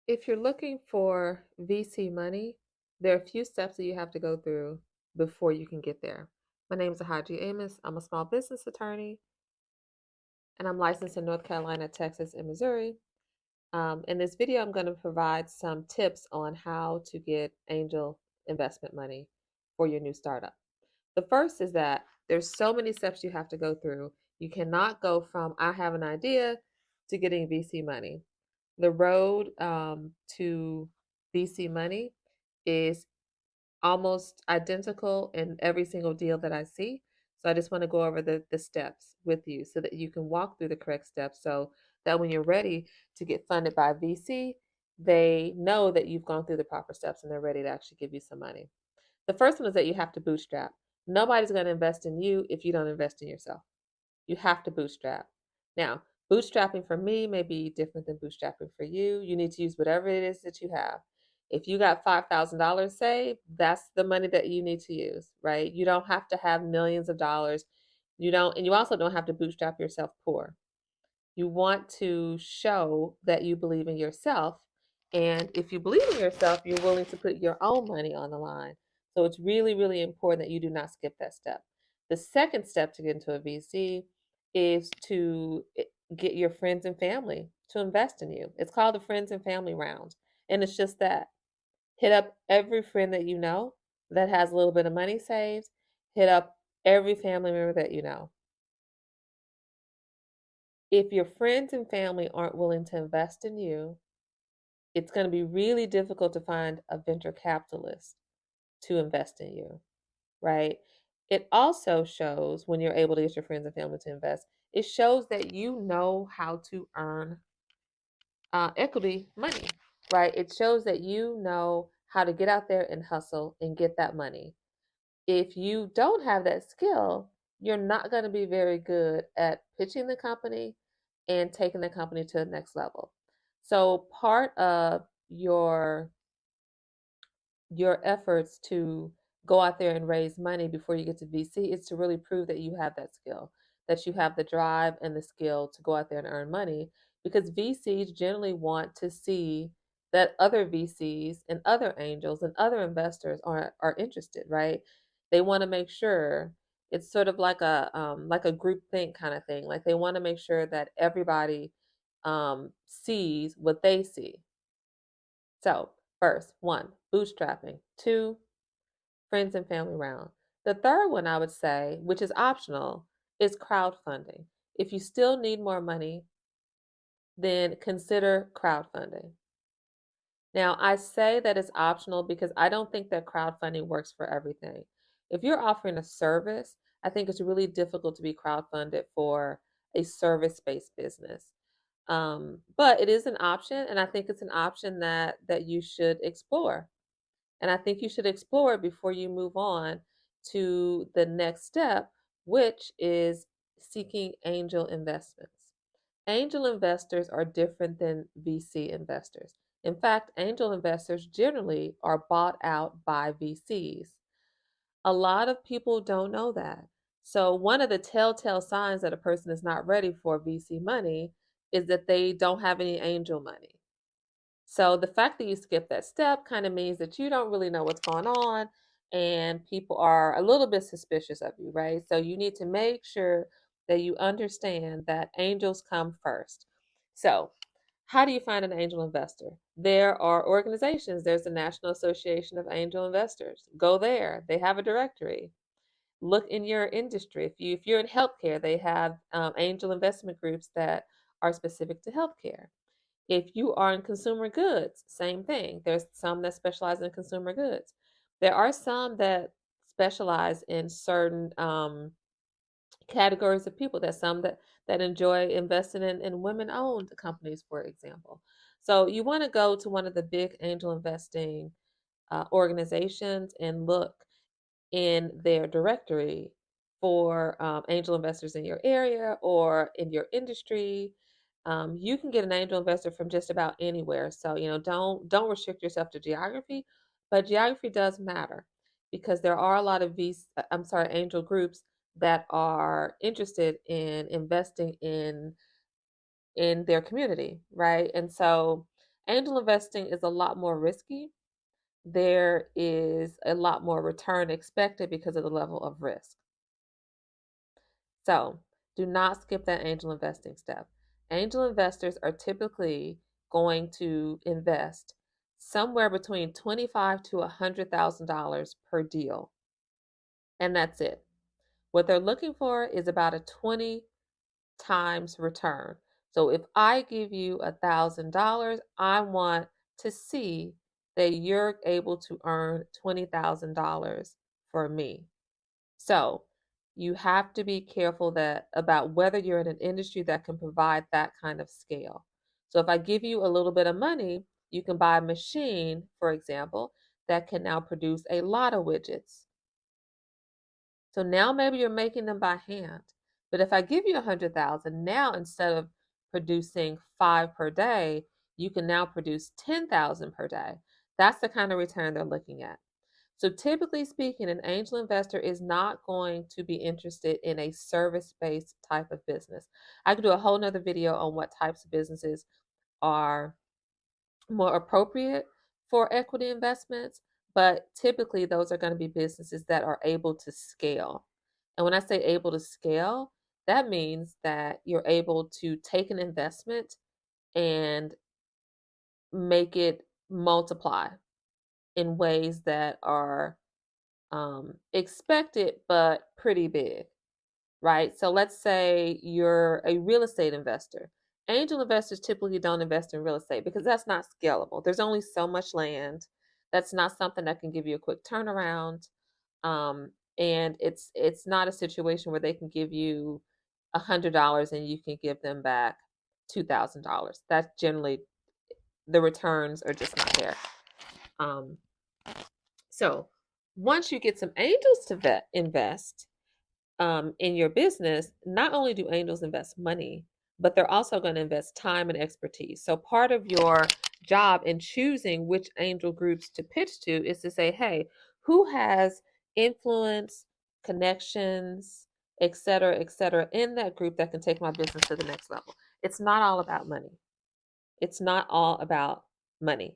If you're looking for VC money, there are a few steps that you have to go through before you can get there. My name is Ahaji Amos. I'm a small business attorney and I'm licensed in North Carolina, Texas, and Missouri. In this video, I'm going to provide some tips on how to get angel investment money for your new startup. The first is that there's so many steps you have to go through. You cannot go from I have an idea to getting VC money. The road to VC money is almost identical in every single deal that I see. So I just want to go over the steps with you so that you can walk through the correct steps so that when you're ready to get funded by VC, they know that you've gone through the proper steps and they're ready to actually give you some money. The first one is that you have to bootstrap. Nobody's going to invest in you if you don't invest in yourself. You have to bootstrap. Now, bootstrapping for me may be different than bootstrapping for you. You need to use whatever it is that you have. If you got $5,000 saved, that's the money that you need to use, right? You don't have to have millions of dollars. You don't, and you also don't have to bootstrap yourself poor. You want to show that you believe in yourself. And if you believe in yourself, you're willing to put your own money on the line. So it's really, really important that you do not skip that step. The second step to get into a VC is to get your friends and family to invest in you. It's called the friends and family round. And it's just that. Hit up every friend that you know that has a little bit of money saved. Hit up every family member that you know. If your friends and family aren't willing to invest in you, it's going to be really difficult to find a venture capitalist to invest in you, right? It also shows when you're able to get your friends and family to invest, it shows that you know how to earn equity money, right? It shows that you know how to get out there and hustle and get that money. If you don't have that skill, you're not going to be very good at pitching the company and taking the company to the next level. So part of your efforts to go out there and raise money before you get to VC is to really prove that you have that skill, that you have the drive and the skill to go out there and earn money because VCs generally want to see that other VCs and other angels and other investors are interested, right? They want to make sure it's sort of like a group think kind of thing. Like they want to make sure that everybody sees what they see. So, first, one, bootstrapping. Two, friends and family round. The third one I would say, which is optional, is crowdfunding. If you still need more money, then consider crowdfunding. Now, I say that it's optional because I don't think that crowdfunding works for everything. If you're offering a service, I think it's really difficult to be crowdfunded for a service based business. But it is an option, and I think it's an option that you should explore. And I think you should explore it before you move on to the next step, which is seeking angel investments. Angel investors are different than VC investors. In fact, angel investors generally are bought out by VCs. A lot of people don't know that. So, one of the telltale signs that a person is not ready for VC money is that they don't have any angel money. So the fact that you skip that step kind of means that you don't really know what's going on and people are a little bit suspicious of you, right? So you need to make sure that you understand that angels come first. So, how do you find an angel investor? There are organizations. There's the National Association of Angel Investors. Go there. They have a directory. Look in your industry. If you're in healthcare, they have angel investment groups that are specific to healthcare. If you are in consumer goods, same thing. There's some that specialize in consumer goods. There are some that specialize in certain categories of people. There's some that enjoy investing in women-owned companies, for example. So you want to go to one of the big angel investing organizations and look in their directory for angel investors in your area or in your industry. You can get an angel investor from just about anywhere. So, don't restrict yourself to geography, but geography does matter because there are a lot of angel groups that are interested in investing in their community, right? And so Angel investing is a lot more risky. There is a lot more return expected because of the level of risk. So do not skip that angel investing step. Angel investors are typically going to invest somewhere between $25 to $100,000 per deal, and that's it. What they're looking for is about a 20 times return. So if I give you $1,000, I want to see that you're able to earn $20,000 for me. So you have to be careful that about whether you're in an industry that can provide that kind of scale. So if I give you a little bit of money, you can buy a machine, for example, that can now produce a lot of widgets. So now maybe you're making them by hand. But if I give you 100,000, now instead of producing 5 per day, you can now produce 10,000 per day. That's the kind of return they're looking at. So typically speaking, an angel investor is not going to be interested in a service-based type of business. I could do a whole nother video on what types of businesses are more appropriate for equity investments, but typically those are going to be businesses that are able to scale. And when I say able to scale, that means that you're able to take an investment and make it multiply in ways that are expected but pretty big, right? So let's say you're a real estate investor. Angel investors typically don't invest in real estate because that's not scalable. There's only so much land. That's not something that can give you a quick turnaround. And it's not a situation where they can give you $100 and you can give them back $2,000. That's generally the returns are just not there. Um, so once you get some angels to invest, in your business, not only do angels invest money, but they're also going to invest time and expertise. So part of your job in choosing which angel groups to pitch to is to say, hey, who has influence, connections, et cetera, in that group that can take my business to the next level? It's not all about money. It's not all about money.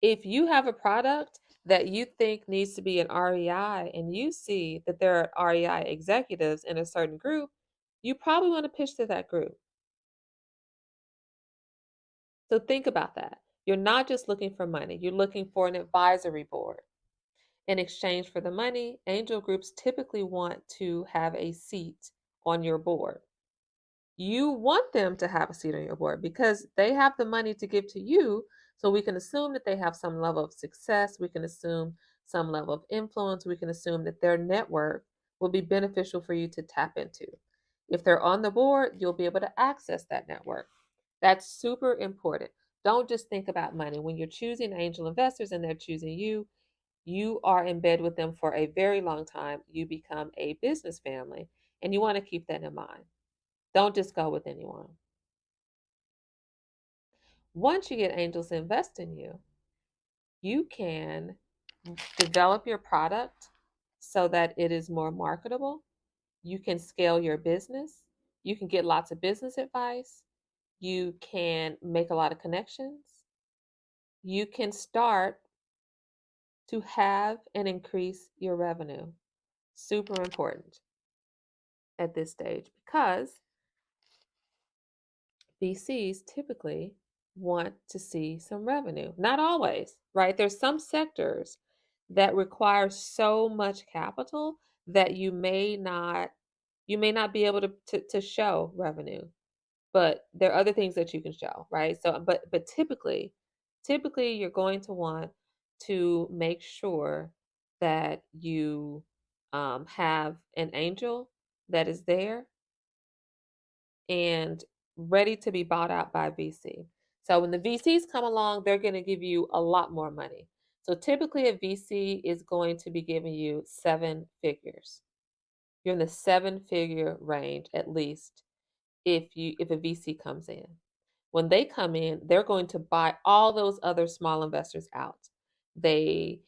If you have a product that you think needs to be an REI and you see that there are REI executives in a certain group, you probably want to pitch to that group. So think about that. You're not just looking for money, you're looking for an advisory board. In exchange for the money, angel groups typically want to have a seat on your board. You want them to have a seat on your board because they have the money to give to you. So we can assume that they have some level of success. We can assume some level of influence. We can assume that their network will be beneficial for you to tap into. If they're on the board, you'll be able to access that network. That's super important. Don't just think about money. When you're choosing angel investors and they're choosing you, you are in bed with them for a very long time. You become a business family, and you want to keep that in mind. Don't just go with anyone. Once you get angels to invest in you, you can develop your product so that it is more marketable. You can scale your business. You can get lots of business advice. You can make a lot of connections. You can start to have and increase your revenue. Super important at this stage because VCs typically want to see some revenue. Not always, right? There's some sectors that require so much capital that you may not be able to show revenue, but there are other things that you can show, right? So but typically you're going to want to make sure that you have an angel that is there and ready to be bought out by VC. So when the VCs come along, they're going to give you a lot more money. So typically a VC is going to be giving you 7 figures. You're in the 7-figure range at least if a VC comes in. When they come in, they're going to buy all those other small investors out. They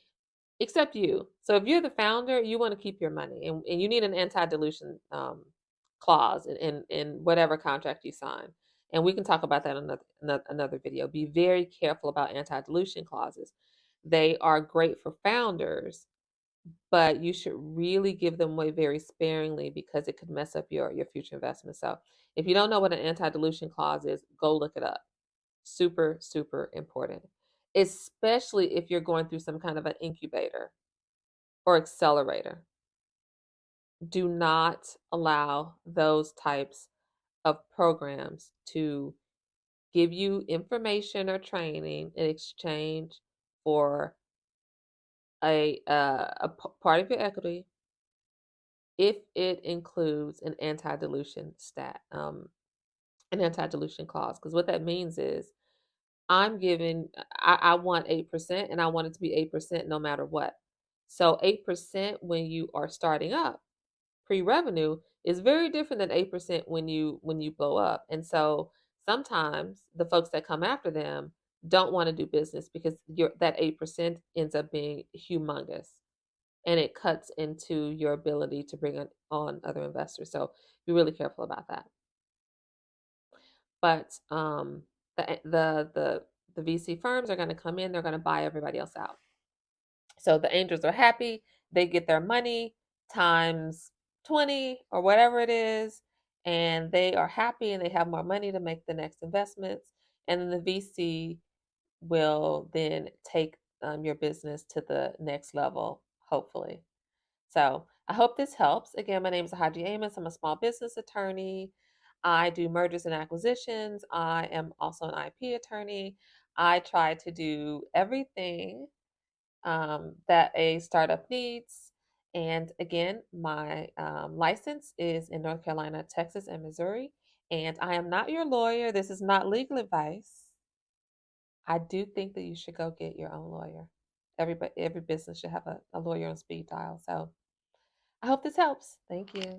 except you. So if you're the founder, you want to keep your money, and you need an anti-dilution clause in whatever contract you sign. And we can talk about that in another video. Be very careful about anti-dilution clauses. They are great for founders, but you should really give them away very sparingly because it could mess up your future investment. So if you don't know what an anti-dilution clause is, go look it up. Super, super important, especially if you're going through some kind of an incubator or accelerator. Do not allow those types of programs to give you information or training in exchange for part of your equity if it includes an anti-dilution clause. Because what that means is I want 8% and I want it to be 8% no matter what. So 8% when you are starting up pre-revenue is very different than 8% when you blow up. And so sometimes the folks that come after them don't want to do business because that 8% ends up being humongous and it cuts into your ability to bring on other investors. So be really careful about that. But the VC firms are going to come in, they're going to buy everybody else out. So the angels are happy, they get their money times 20 or whatever it is, and they are happy and they have more money to make the next investments. And then the VC will then take your business to the next level, hopefully. So I hope this helps. Again, my name is Ahaji Amos. I'm a small business attorney. I do mergers and acquisitions. I am also an IP attorney. I try to do everything that a startup needs. And again, my license is in North Carolina, Texas, and Missouri. And I am not your lawyer. This is not legal advice. I do think that you should go get your own lawyer. Every business should have a lawyer on speed dial. So I hope this helps. Thank you.